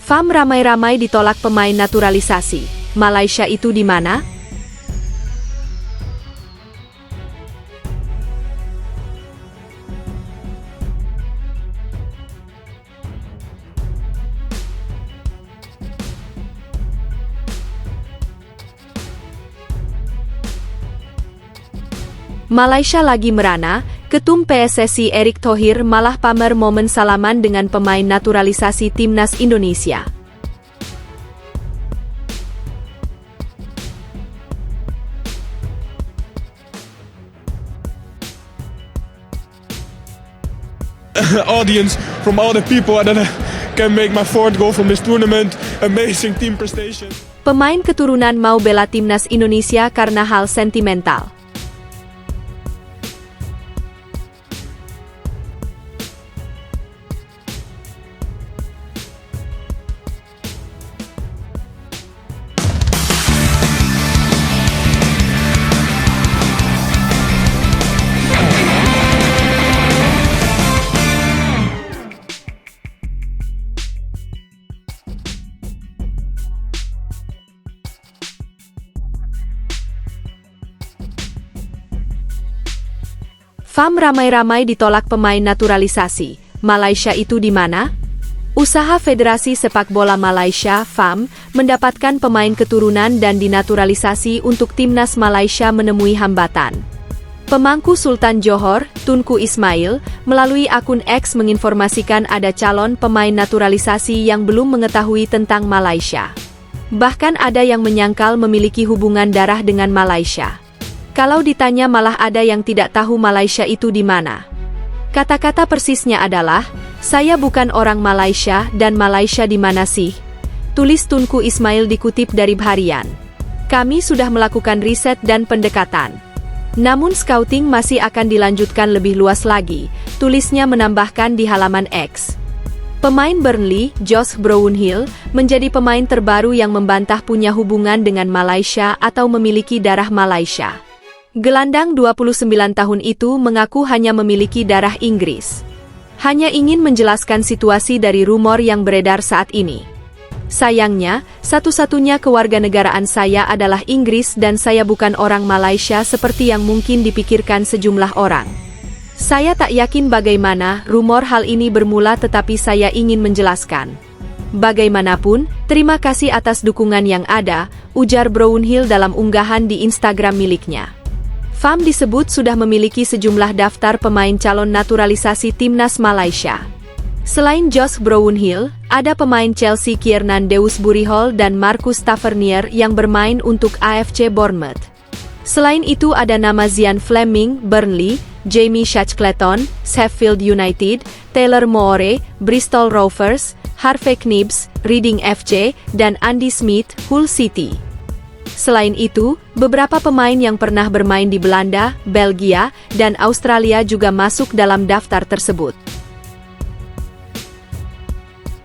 FAM ramai-ramai ditolak pemain naturalisasi. Malaysia itu di mana? Malaysia lagi merana, Ketum PSSI Erick Thohir malah pamer momen salaman dengan pemain naturalisasi Timnas Indonesia. Audience from all the people that can make my fourth goal from this tournament. Amazing team prestation. Pemain keturunan mau bela Timnas Indonesia karena hal sentimental. FAM ramai-ramai ditolak pemain naturalisasi. Malaysia itu di mana? Usaha Federasi Sepak Bola Malaysia (FAM) mendapatkan pemain keturunan dan dinaturalisasi untuk Timnas Malaysia menemui hambatan. Pemangku Sultan Johor, Tunku Ismail, melalui akun X menginformasikan ada calon pemain naturalisasi yang belum mengetahui tentang Malaysia. Bahkan ada yang menyangkal memiliki hubungan darah dengan Malaysia. Kalau ditanya malah ada yang tidak tahu Malaysia itu di mana. Kata-kata persisnya adalah, "Saya bukan orang Malaysia dan Malaysia di mana sih?" Tulis Tunku Ismail dikutip dari Harian. Kami sudah melakukan riset dan pendekatan. Namun scouting masih akan dilanjutkan lebih luas lagi, tulisnya menambahkan di halaman X. Pemain Burnley, Josh Brownhill, menjadi pemain terbaru yang membantah punya hubungan dengan Malaysia atau memiliki darah Malaysia. Gelandang 29 tahun itu mengaku hanya memiliki darah Inggris. Hanya ingin menjelaskan situasi dari rumor yang beredar saat ini. Sayangnya, satu-satunya kewarganegaraan saya adalah Inggris dan saya bukan orang Malaysia seperti yang mungkin dipikirkan sejumlah orang. Saya tak yakin bagaimana rumor hal ini bermula tetapi saya ingin menjelaskan. Bagaimanapun, terima kasih atas dukungan yang ada, ujar Brownhill dalam unggahan di Instagram miliknya. FAM disebut sudah memiliki sejumlah daftar pemain calon naturalisasi Timnas Malaysia. Selain Josh Brownhill, ada pemain Chelsea Kiernan Dewsbury-Hall dan Marcus Tavernier yang bermain untuk AFC Bournemouth. Selain itu ada nama Zian Fleming, Burnley, Jamie Shackleton, Sheffield United, Taylor Moore, Bristol Rovers, Harvey Knibbs, Reading FC, dan Andy Smith, Hull City. Selain itu, beberapa pemain yang pernah bermain di Belanda, Belgia, dan Australia juga masuk dalam daftar tersebut.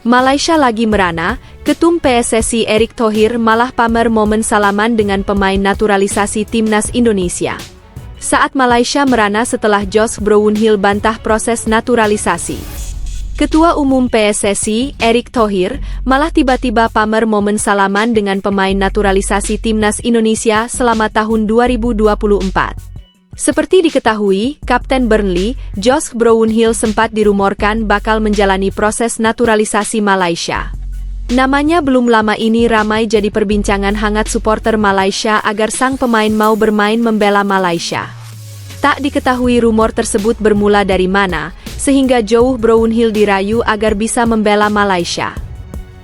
Malaysia lagi merana, Ketum PSSI Erick Thohir malah pamer momen salaman dengan pemain naturalisasi Timnas Indonesia. Saat Malaysia merana setelah Josh Brownhill bantah proses naturalisasi. Ketua Umum PSSI, Erick Thohir, malah tiba-tiba pamer momen salaman dengan pemain naturalisasi Timnas Indonesia selama tahun 2024. Seperti diketahui, Kapten Burnley, Josh Brownhill sempat dirumorkan bakal menjalani proses naturalisasi Malaysia. Namanya belum lama ini ramai jadi perbincangan hangat supporter Malaysia agar sang pemain mau bermain membela Malaysia. Tak diketahui rumor tersebut bermula dari mana, sehingga Josh Brownhill dirayu agar bisa membela Malaysia.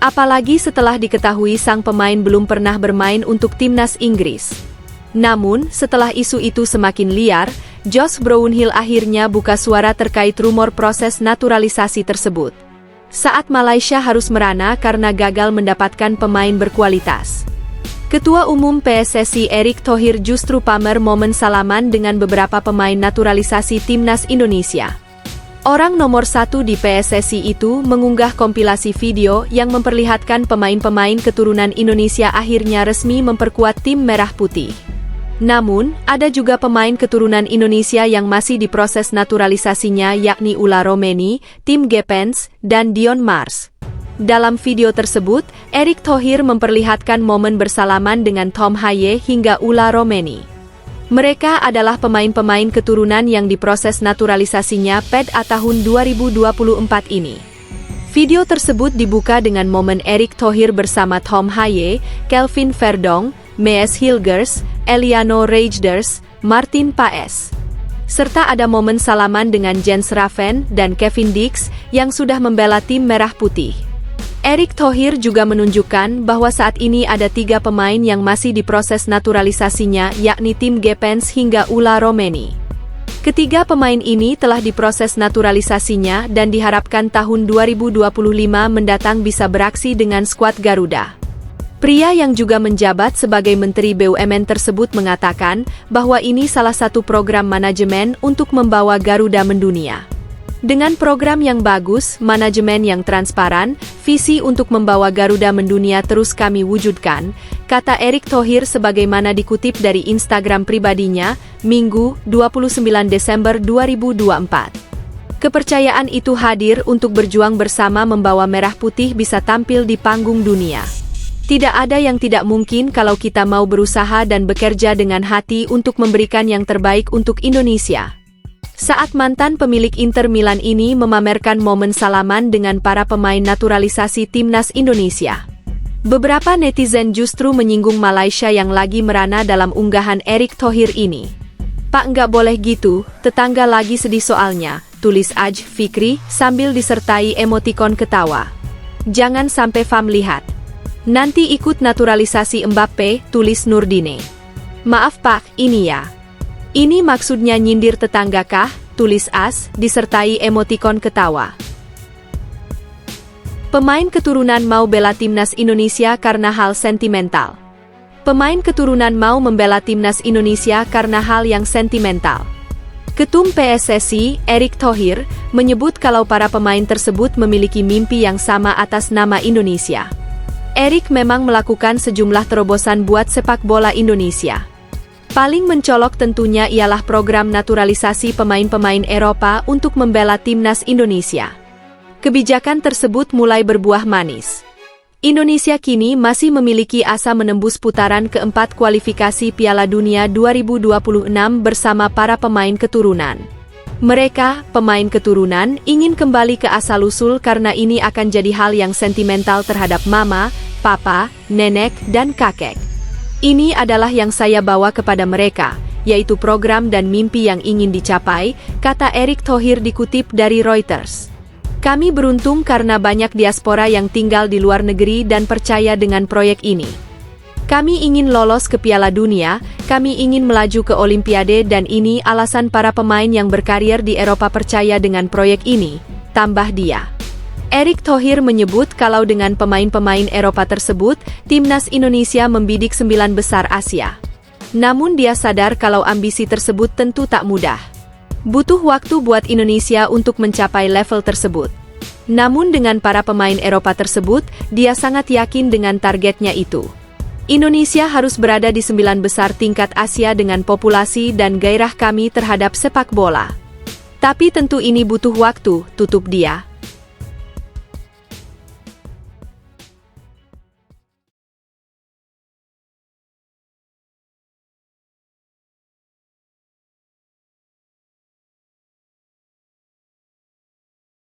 Apalagi setelah diketahui sang pemain belum pernah bermain untuk Timnas Inggris. Namun, setelah isu itu semakin liar, Josh Brownhill akhirnya buka suara terkait rumor proses naturalisasi tersebut. Saat Malaysia harus merana karena gagal mendapatkan pemain berkualitas. Ketua Umum PSSI Erick Thohir justru pamer momen salaman dengan beberapa pemain naturalisasi Timnas Indonesia. Orang nomor 1 di PSSI itu mengunggah kompilasi video yang memperlihatkan pemain-pemain keturunan Indonesia akhirnya resmi memperkuat tim Merah Putih. Namun, ada juga pemain keturunan Indonesia yang masih diproses naturalisasinya yakni Ula Romeni, Tim Gepens, dan Dion Mars. Dalam video tersebut, Erick Thohir memperlihatkan momen bersalaman dengan Tom Haye hingga Ula Romeni. Mereka adalah pemain-pemain keturunan yang diproses naturalisasinya pada tahun 2024 ini. Video tersebut dibuka dengan momen Erick Thohir bersama Tom Haye, Kelvin Verdong, Mees Hilgers, Eliano Reijers, Martin Paes. Serta ada momen salaman dengan Jens Raven dan Kevin Dix yang sudah membela tim Merah Putih. Erick Thohir juga menunjukkan bahwa saat ini ada 3 pemain yang masih diproses naturalisasinya, yakni Tim Gepens hingga Ula Romeni. Ketiga pemain ini telah diproses naturalisasinya dan diharapkan tahun 2025 mendatang bisa beraksi dengan skuad Garuda. Pria yang juga menjabat sebagai Menteri BUMN tersebut mengatakan bahwa ini salah satu program manajemen untuk membawa Garuda mendunia. Dengan program yang bagus, manajemen yang transparan, visi untuk membawa Garuda mendunia terus kami wujudkan, kata Erick Thohir sebagaimana dikutip dari Instagram pribadinya, Minggu, 29 Desember 2024. Kepercayaan itu hadir untuk berjuang bersama membawa Merah Putih bisa tampil di panggung dunia. Tidak ada yang tidak mungkin kalau kita mau berusaha dan bekerja dengan hati untuk memberikan yang terbaik untuk Indonesia. Saat mantan pemilik Inter Milan ini memamerkan momen salaman dengan para pemain naturalisasi timnas Indonesia. Beberapa netizen justru menyinggung Malaysia yang lagi merana dalam unggahan Erick Thohir ini. Pak nggak boleh gitu, tetangga lagi sedih soalnya, tulis Aj Fikri sambil disertai emotikon ketawa. Jangan sampai Fam lihat. Nanti ikut naturalisasi Mbappe, tulis Nurdine. Maaf Pak, ini ya. Ini maksudnya nyindir tetangga kah? Tulis As, disertai emotikon ketawa. Pemain keturunan mau bela timnas Indonesia karena hal sentimental. Pemain keturunan mau membela timnas Indonesia karena hal yang sentimental. Ketum PSSI, Erick Thohir, menyebut kalau para pemain tersebut memiliki mimpi yang sama atas nama Indonesia. Erick memang melakukan sejumlah terobosan buat sepak bola Indonesia. Paling mencolok tentunya ialah program naturalisasi pemain-pemain Eropa untuk membela timnas Indonesia. Kebijakan tersebut mulai berbuah manis. Indonesia kini masih memiliki asa menembus putaran keempat kualifikasi Piala Dunia 2026 bersama para pemain keturunan. Mereka, pemain keturunan, ingin kembali ke asal-usul karena ini akan jadi hal yang sentimental terhadap mama, papa, nenek, dan kakek. Ini adalah yang saya bawa kepada mereka, yaitu program dan mimpi yang ingin dicapai, kata Erick Thohir dikutip dari Reuters. Kami beruntung karena banyak diaspora yang tinggal di luar negeri dan percaya dengan proyek ini. Kami ingin lolos ke Piala Dunia, kami ingin melaju ke Olimpiade dan ini alasan para pemain yang berkarir di Eropa percaya dengan proyek ini, tambah dia. Erick Thohir menyebut kalau dengan pemain-pemain Eropa tersebut, timnas Indonesia membidik 9 besar Asia. Namun dia sadar kalau ambisi tersebut tentu tak mudah. Butuh waktu buat Indonesia untuk mencapai level tersebut. Namun dengan para pemain Eropa tersebut, dia sangat yakin dengan targetnya itu. Indonesia harus berada di 9 besar tingkat Asia dengan populasi dan gairah kami terhadap sepak bola. Tapi tentu ini butuh waktu, tutup dia.